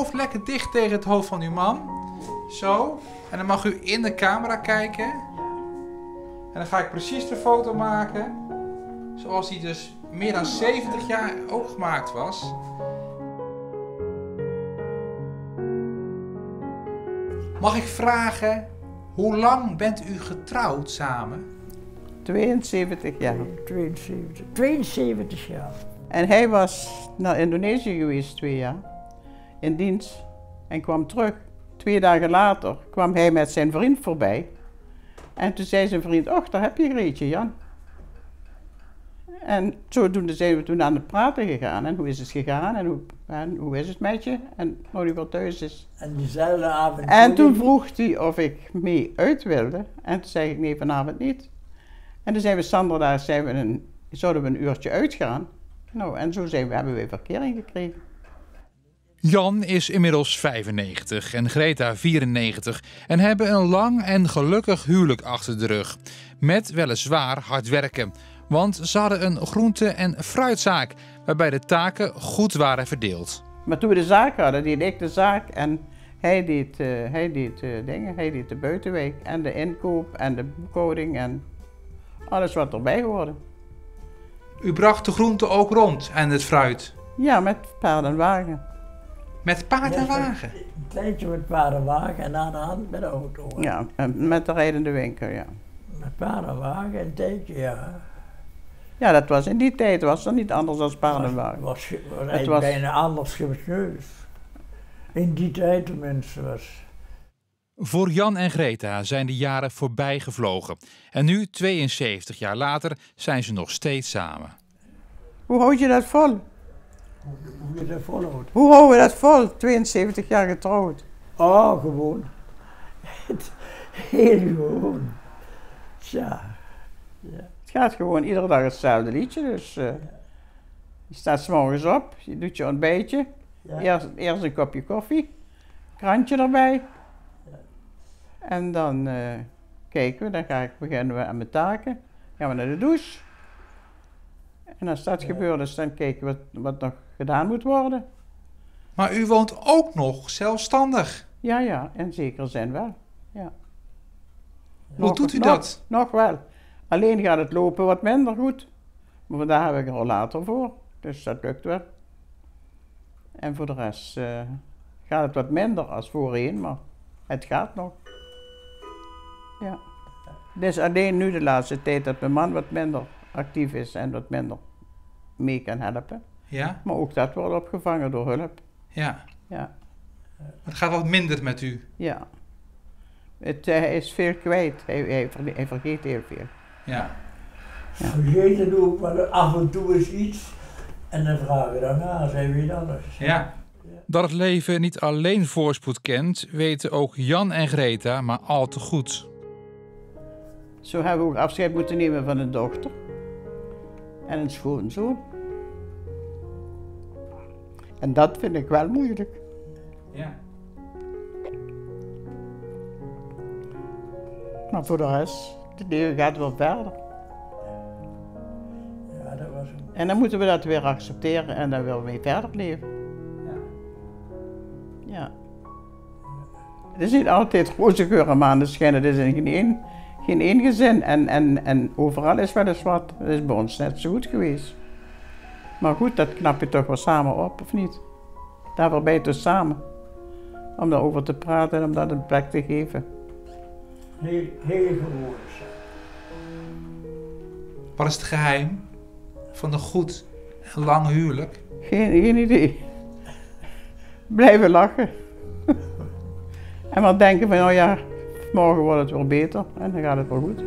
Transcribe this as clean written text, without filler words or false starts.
hoofd lekker dicht tegen het hoofd van uw man. Zo. En dan mag u in de camera kijken. En dan ga ik precies de foto maken. Zoals die dus meer dan 70 jaar ook gemaakt was. Mag ik vragen, hoe lang bent u getrouwd samen? 72 jaar. 72 jaar. En hij was naar Indonesië geweest 2 jaar. In dienst. En kwam terug. 2 dagen later kwam hij met zijn vriend voorbij. En toen zei zijn vriend, och, daar heb je Greetje, Jan. En zodoende zijn we toen aan het praten gegaan. En hoe is het gegaan? En hoe is het met je? En nou die weer thuis is. En diezelfde avond... En toen vroeg hij of ik mee uit wilde. En toen zei ik, nee, vanavond niet. En toen zijn we zondag, zouden we een uurtje uitgaan. Nou, en zo hebben we verkering gekregen. Jan is inmiddels 95 en Greta 94 en hebben een lang en gelukkig huwelijk achter de rug. Met weliswaar hard werken, want ze hadden een groente- en fruitzaak waarbij de taken goed waren verdeeld. Maar toen we de zaak hadden, deed ik de zaak en hij deed de buitenwijk en de inkoop en de boekhouding en alles wat erbij hoorde. U bracht de groente ook rond en het fruit? Ja, met paard en wagen. Met paard en wagen? Een tijdje met paard en wagen en aan de hand met de auto. Ja, met de rijdende winkel, ja. Met paard en wagen, een tijdje, ja. Ja, dat was in die tijd was het niet anders dan paard en wagen. Was bijna anders geweest. In die tijd tenminste was. Voor Jan en Greta zijn de jaren voorbij gevlogen. En nu, 72 jaar later, zijn ze nog steeds samen. Hoe houd je dat vol? Hoe je dat volhoudt? Hoe houden we dat vol? 72 jaar getrouwd. Oh, gewoon. Heel gewoon. Tja. Ja. Het gaat gewoon iedere dag hetzelfde liedje. Dus je staat 's morgens op, je doet je ontbijtje. Ja. Eerst een kopje koffie, krantje erbij. Ja. En dan kijken we, beginnen we aan mijn taken. Gaan we naar de douche. En als dat gebeurd is, dan kijken we wat nog gedaan moet worden. Maar u woont ook nog zelfstandig? Ja, in zekere zin wel. Ja. Hoe doet u dat? Nog wel. Alleen gaat het lopen wat minder goed. Maar daar heb ik een rollator voor. Dus dat lukt wel. En voor de rest gaat het wat minder als voorheen, maar het gaat nog. Ja. Het is alleen nu de laatste tijd dat mijn man wat minder actief is en wat minder mee kan helpen. Ja? Maar ook dat wordt opgevangen door hulp. Ja. Ja. Het gaat wat minder met u? Ja. Hij is veel kwijt. Hij vergeet heel veel. Ja. Vergeten ook, maar af en toe is iets. En dan vragen we daarna, zijn we alles. Ja. Dat het leven niet alleen voorspoed kent, weten ook Jan en Greta maar al te goed. Zo hebben we ook afscheid moeten nemen van een dochter. En een schoonzoon. En dat vind ik wel moeilijk. Ja. Maar voor de rest, het leven gaat wel verder. Ja, dat was hem. En dan moeten we dat weer accepteren en dan willen we mee verder leven. Ja. Ja. Het is niet altijd roze geur en maneschijn, het is in geen één gezin en overal is wel eens wat. Het is bij ons net zo goed geweest. Maar goed, dat knap je toch wel samen op, of niet? Daar waarbij het dus samen. Om daarover te praten en om dat een plek te geven. Heel gewoon. Wat is het geheim van een goed en lang huwelijk? Geen idee. Blijven lachen. En maar denken van, nou ja, morgen wordt het weer beter en dan gaat het wel goed.